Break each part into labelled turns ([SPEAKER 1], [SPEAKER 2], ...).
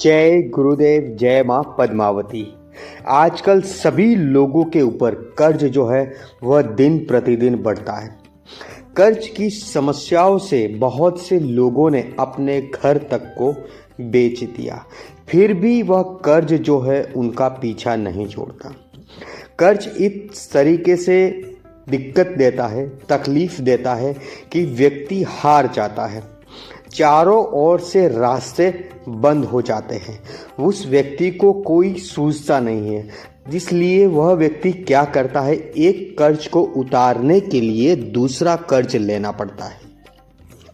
[SPEAKER 1] जय गुरुदेव, जय माँ पद्मावती। आजकल सभी लोगों के ऊपर कर्ज जो है वह दिन प्रतिदिन बढ़ता है। कर्ज की समस्याओं से बहुत से लोगों ने अपने घर तक को बेच दिया, फिर भी वह कर्ज जो है उनका पीछा नहीं छोड़ता। कर्ज इस तरीके से दिक्कत देता है, तकलीफ देता है कि व्यक्ति हार जाता है। चारों ओर से रास्ते बंद हो जाते हैं, उस व्यक्ति को कोई सूझता नहीं है, इसलिए वह व्यक्ति क्या करता है, एक कर्ज को उतारने के लिए दूसरा कर्ज लेना पड़ता है।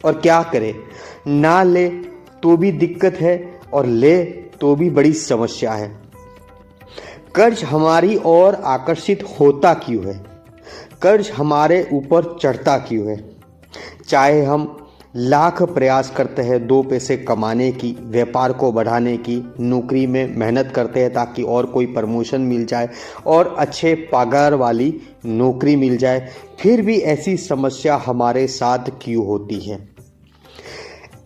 [SPEAKER 1] और क्या करे, ना ले तो भी दिक्कत है और ले तो भी बड़ी समस्या है। कर्ज हमारी ओर आकर्षित होता क्यों है? कर्ज हमारे ऊपर चढ़ता क्यों है? चाहे हम लाख प्रयास करते हैं दो पैसे कमाने की, व्यापार को बढ़ाने की, नौकरी में मेहनत करते हैं ताकि और कोई प्रमोशन मिल जाए और अच्छे पगार वाली नौकरी मिल जाए, फिर भी ऐसी समस्या हमारे साथ क्यों होती है?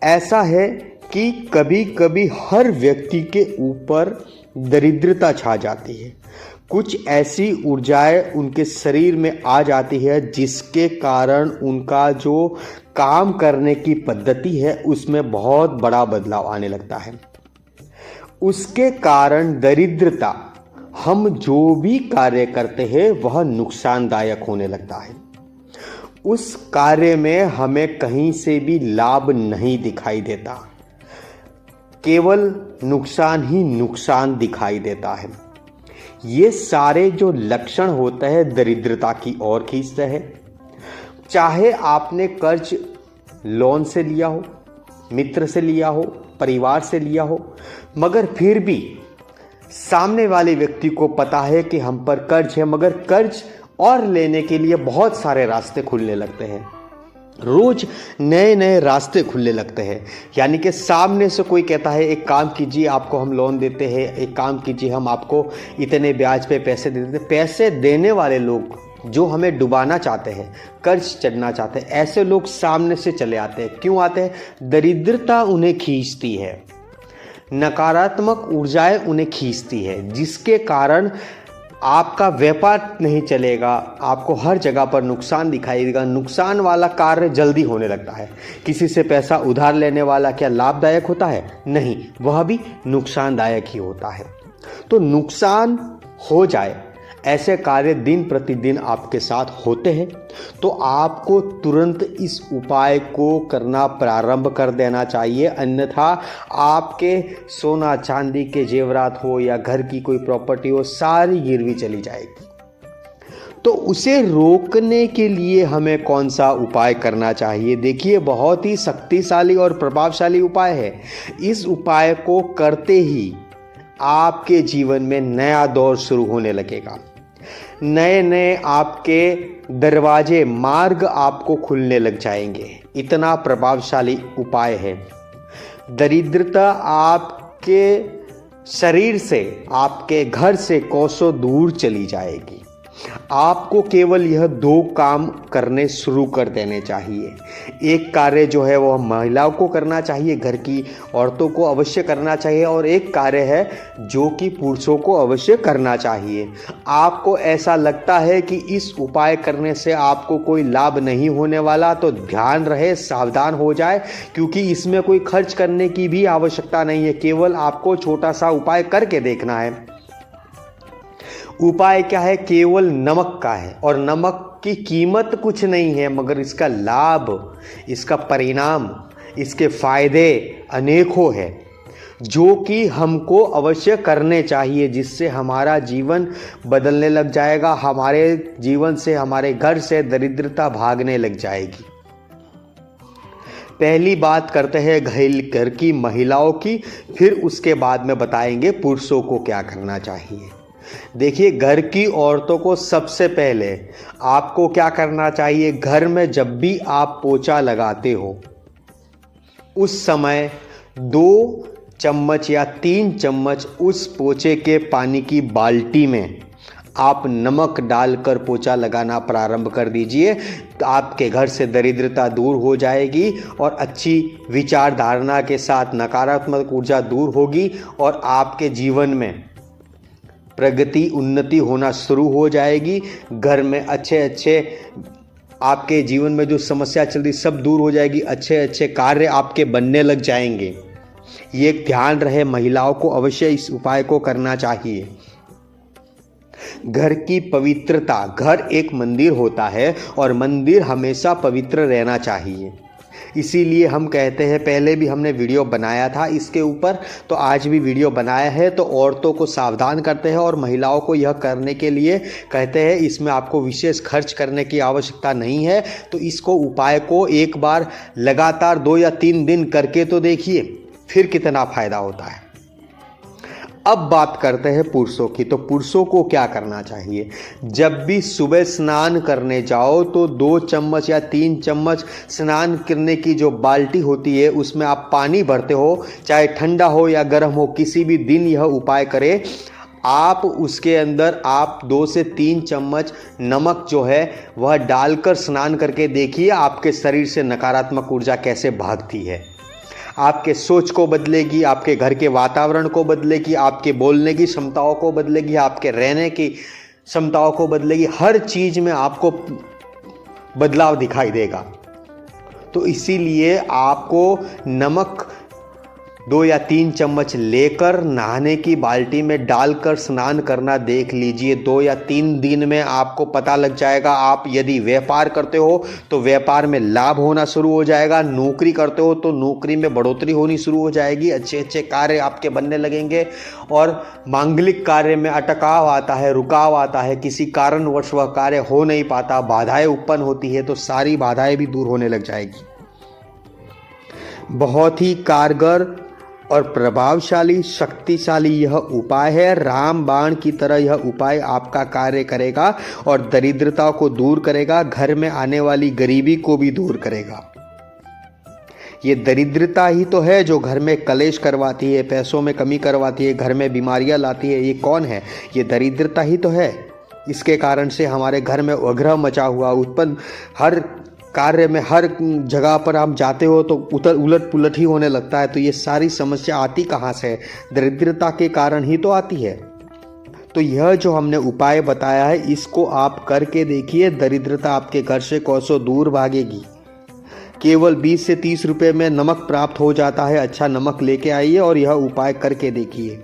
[SPEAKER 1] ऐसा है कि कभी कभी हर व्यक्ति के ऊपर दरिद्रता छा जाती है। कुछ ऐसी ऊर्जाएं उनके शरीर में आ जाती है जिसके कारण उनका जो काम करने की पद्धति है उसमें बहुत बड़ा बदलाव आने लगता है। उसके कारण दरिद्रता, हम जो भी कार्य करते हैं वह नुकसानदायक होने लगता है। उस कार्य में हमें कहीं से भी लाभ नहीं दिखाई देता, केवल नुकसान ही नुकसान दिखाई देता है। ये सारे जो लक्षण होते हैं दरिद्रता की ओर खींचते हैं। चाहे आपने कर्ज लोन से लिया हो, मित्र से लिया हो, परिवार से लिया हो, मगर फिर भी सामने वाले व्यक्ति को पता है कि हम पर कर्ज है, मगर कर्ज और लेने के लिए बहुत सारे रास्ते खुलने लगते हैं। रोज नए नए रास्ते खुलने लगते हैं। यानी कि सामने से कोई कहता है एक काम कीजिए, आपको हम लोन देते हैं, एक काम कीजिए, हम आपको इतने ब्याज पे पैसे दे देते हैं। पैसे देने वाले लोग जो हमें डुबाना चाहते हैं, कर्ज चढ़ना चाहते हैं, ऐसे लोग सामने से चले आते हैं। क्यों आते हैं? दरिद्रता उन्हें खींचती है, नकारात्मक ऊर्जाएं उन्हें खींचती है, जिसके कारण आपका व्यापार नहीं चलेगा, आपको हर जगह पर नुकसान दिखाई देगा। नुकसान वाला कार्य जल्दी होने लगता है। किसी से पैसा उधार लेने वाला क्या लाभदायक होता है? नहीं, वह भी नुकसानदायक ही होता है। तो नुकसान हो जाए ऐसे कार्य दिन प्रतिदिन आपके साथ होते हैं, तो आपको तुरंत इस उपाय को करना प्रारंभ कर देना चाहिए। अन्यथा आपके सोना चांदी के जेवरात हो या घर की कोई प्रॉपर्टी हो, सारी गिरवी चली जाएगी। तो उसे रोकने के लिए हमें कौन सा उपाय करना चाहिए? देखिए, बहुत ही शक्तिशाली और प्रभावशाली उपाय है। इस उपाय को करते ही आपके जीवन में नया दौर शुरू होने लगेगा। नए नए आपके दरवाजे, मार्ग आपको खुलने लग जाएंगे। इतना प्रभावशाली उपाय है। दरिद्रता आपके शरीर से, आपके घर से कोसों दूर चली जाएगी। आपको केवल यह दो काम करने शुरू कर देने चाहिए। एक कार्य जो है वह महिलाओं को करना चाहिए, घर की औरतों को अवश्य करना चाहिए, और एक कार्य है जो कि पुरुषों को अवश्य करना चाहिए। आपको ऐसा लगता है कि इस उपाय करने से आपको कोई लाभ नहीं होने वाला, तो ध्यान रहे, सावधान हो जाए, क्योंकि इसमें कोई खर्च करने की भी आवश्यकता नहीं है। केवल आपको छोटा सा उपाय करके देखना है। उपाय क्या है? केवल नमक का है, और नमक की कीमत कुछ नहीं है, मगर इसका लाभ, इसका परिणाम, इसके फायदे अनेकों हैं, जो कि हमको अवश्य करने चाहिए, जिससे हमारा जीवन बदलने लग जाएगा। हमारे जीवन से, हमारे घर से दरिद्रता भागने लग जाएगी। पहली बात करते हैं घर की महिलाओं की, फिर उसके बाद में बताएंगे पुरुषों को क्या करना चाहिए। देखिए, घर की औरतों को सबसे पहले आपको क्या करना चाहिए? घर में जब भी आप पोछा लगाते हो, उस समय 2 चम्मच या 3 चम्मच उस पोछे के पानी की बाल्टी में आप नमक डालकर पोछा लगाना प्रारंभ कर दीजिए, तो आपके घर से दरिद्रता दूर हो जाएगी और अच्छी विचारधारणा के साथ नकारात्मक ऊर्जा दूर होगी और आपके जीवन में प्रगति उन्नति होना शुरू हो जाएगी। घर में अच्छे आपके जीवन में जो समस्या चल रही सब दूर हो जाएगी, अच्छे कार्य आपके बनने लग जाएंगे। ये ध्यान रहे, महिलाओं को अवश्य इस उपाय को करना चाहिए। घर की पवित्रता, घर एक मंदिर होता है और मंदिर हमेशा पवित्र रहना चाहिए। इसीलिए हम कहते हैं, पहले भी हमने वीडियो बनाया था इसके ऊपर, तो आज भी वीडियो बनाया है, तो औरतों को सावधान करते हैं और महिलाओं को यह करने के लिए कहते हैं। इसमें आपको विशेष खर्च करने की आवश्यकता नहीं है, तो इसको उपाय को एक बार लगातार 2 या 3 दिन करके तो देखिए, फिर कितना फायदा होता है। अब बात करते हैं पुरुषों की। तो पुरुषों को क्या करना चाहिए? जब भी सुबह स्नान करने जाओ तो 2 चम्मच या 3 चम्मच स्नान करने की जो बाल्टी होती है उसमें आप पानी भरते हो, चाहे ठंडा हो या गर्म हो, किसी भी दिन यह उपाय करें आप। उसके अंदर आप 2 से 3 चम्मच नमक जो है वह डालकर स्नान करके देखिए आपके शरीर से नकारात्मक ऊर्जा कैसे भागती है। आपके सोच को बदलेगी, आपके घर के वातावरण को बदलेगी, आपके बोलने की क्षमताओं को बदलेगी, आपके रहने की क्षमताओं को बदलेगी, हर चीज में आपको बदलाव दिखाई देगा। तो इसीलिए आपको नमक 2 या 3 चम्मच लेकर नहाने की बाल्टी में डालकर स्नान करना देख लीजिए। 2 या 3 दिन में आपको पता लग जाएगा। आप यदि व्यापार करते हो तो व्यापार में लाभ होना शुरू हो जाएगा, नौकरी करते हो तो नौकरी में बढ़ोतरी होनी शुरू हो जाएगी, अच्छे कार्य आपके बनने लगेंगे। और मांगलिक कार्य में अटकाव आता है, रुकाव आता है, किसी कारणवश वह कार्य हो नहीं पाता, बाधाएं उत्पन्न होती है, तो सारी बाधाएं भी दूर होने लग जाएगी। बहुत ही कारगर और प्रभावशाली शक्तिशाली यह उपाय है। राम बाण की तरह यह उपाय आपका कार्य करेगा और दरिद्रता को दूर करेगा, घर में आने वाली गरीबी को भी दूर करेगा। ये दरिद्रता ही तो है जो घर में कलेश करवाती है, पैसों में कमी करवाती है, घर में बीमारियां लाती है। ये कौन है? ये दरिद्रता ही तो है। इसके कारण से हमारे घर में अग्रह मचा हुआ उत्पन्न, हर कार्य में हर जगह पर हम जाते हो तो उलट पुलट ही होने लगता है। तो ये सारी समस्या आती कहाँ से? दरिद्रता के कारण ही तो आती है। तो यह जो हमने उपाय बताया है इसको आप करके देखिए, दरिद्रता आपके घर से कोसों दूर भागेगी। केवल 20 से 30 रुपए में नमक प्राप्त हो जाता है। अच्छा नमक लेके आइए और यह उपाय करके देखिए।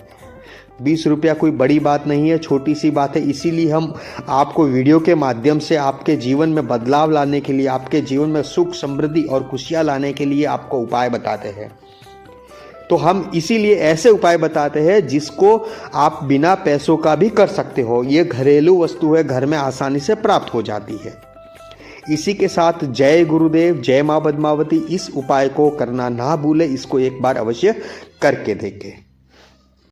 [SPEAKER 1] 20 रुपया कोई बड़ी बात नहीं है, छोटी सी बात है। इसीलिए हम आपको वीडियो के माध्यम से आपके जीवन में बदलाव लाने के लिए, आपके जीवन में सुख समृद्धि और खुशियाँ लाने के लिए आपको उपाय बताते हैं। तो हम इसीलिए ऐसे उपाय बताते हैं जिसको आप बिना पैसों का भी कर सकते हो। ये घरेलू वस्तु है, घर में आसानी से प्राप्त हो जाती है। इसी के साथ जय गुरुदेव, जय माँ पद्मावती। इस उपाय को करना ना भूले, इसको एक बार अवश्य करके देखें।